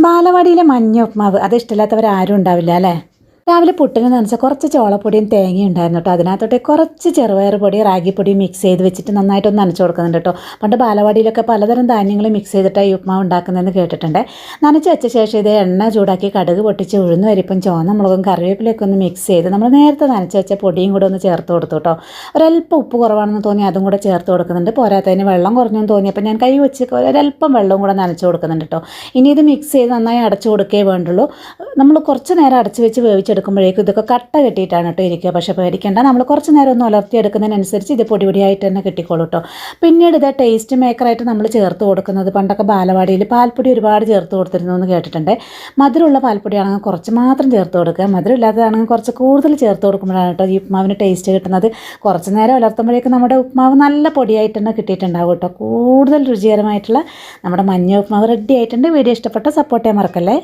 ബാലവാടിയിലെ മഞ്ഞ ഉപ്മാവ് അത് ഇഷ്ടമില്ലാത്തവരാരും ഉണ്ടാവില്ല അല്ലേ? രാവിലെ പുട്ടിന് നനച്ച കുറച്ച് ചോളപ്പൊടിയും തേങ്ങയും ഉണ്ടായിരുന്നു കേട്ടോ. അതിനകത്തോട്ട് കുറച്ച് ചെറുപയർ പൊടി റാഗിപ്പൊടി മിക്സ് ചെയ്ത് വെച്ചിട്ട് നന്നായിട്ടൊന്ന് നനച്ച് കൊടുക്കുന്നുണ്ട് കേട്ടോ. പണ്ട് ബാലവാടിയിലൊക്കെ പലതരം ധാന്യങ്ങൾ മിക്സ് ചെയ്തിട്ടാണ് ഈ ഉപ്മാവ് ഉണ്ടാക്കുന്നതെന്ന് കേട്ടിട്ടുണ്ട്. നനച്ച് വെച്ച ശേഷം ഇത് എണ്ണ ചൂടാക്കി കടുക് പൊട്ടിച്ച് ഉഴുന്ന് പരിപ്പും ചുവന്ന മുളകും കറിവേപ്പിലൊക്കെ ഒന്ന് മിക്സ് ചെയ്ത് നമ്മൾ നേരത്തെ നനച്ച് വെച്ച പൊടിയും കൂടെ ഒന്ന് ചേർത്ത് കൊടുത്തു കേട്ടോ. ഒരല്പം ഉപ്പ് കുറവാണെന്ന് തോന്നി അതും കൂടെ ചേർത്ത് കൊടുക്കുന്നുണ്ട്. പോരാത്തതിന് വെള്ളം കുറഞ്ഞെന്ന് തോന്നിയപ്പോൾ ഞാൻ കൈ വെച്ച് ഒരല്പം വെള്ളവും കൂടെ നനച്ച് കൊടുക്കുന്നുണ്ട് കേട്ടോ. ഇനി ഇത് മിക്സ് ചെയ്ത് നന്നായി അടച്ചു കൊടുക്കേ വേണ്ടുള്ളൂ. നമ്മൾ കുറച്ച് നേരം അടച്ച് വെച്ച് എടുക്കുമ്പോഴേക്കും ഇതൊക്കെ കട്ട കെട്ടിയിട്ടാണ് കേട്ടോ ഇരിക്കുക. പക്ഷേ പേടിക്കേണ്ട, നമ്മൾ കുറച്ച് നേരം ഒന്ന് ഉലർത്തിയെടുക്കുന്നതിനനുസരിച്ച് ഇത് പൊടി പൊടിയായിട്ട് തന്നെ കിട്ടിക്കോളൂ കേട്ടോ. പിന്നീട് ഇത് ടേസ്റ്റ് മേക്കറായിട്ട് നമ്മൾ ചേർത്ത് കൊടുക്കുന്നത്, പണ്ടൊക്കെ ബാലവാടിയിൽ പാൽപ്പൊടി ഒരുപാട് ചേർത്ത് കൊടുത്തിരുന്നു എന്ന് കേട്ടിട്ടുണ്ട്. മധുരമുള്ള പാൽപ്പൊടിയാണെങ്കിൽ കുറച്ച് മാത്രം ചേർത്ത് കൊടുക്കുക, മധുരം ഇല്ലാത്തതാണെങ്കിൽ കുറച്ച് കൂടുതൽ ചേർത്ത് കൊടുക്കുമ്പോഴാണ് കേട്ടോ ഈ ഉപ്മാവിന് ടേസ്റ്റ് കിട്ടുന്നത്. കുറച്ച് നേരം ഉലർത്തുമ്പോഴേക്കും നമ്മുടെ ഉപ്മാവ് നല്ല പൊടിയായിട്ട് തന്നെ കിട്ടിയിട്ടുണ്ടാവും കേട്ടോ. കൂടുതൽ രുചികരമായിട്ടുള്ള നമ്മുടെ മഞ്ഞ ഉപ്മാവ് റെഡി ആയിട്ടുണ്ട്. വീഡിയോ ഇഷ്ടപ്പെട്ട സപ്പോർട്ട് ചെയ്യാൻ മറക്കല്ലേ.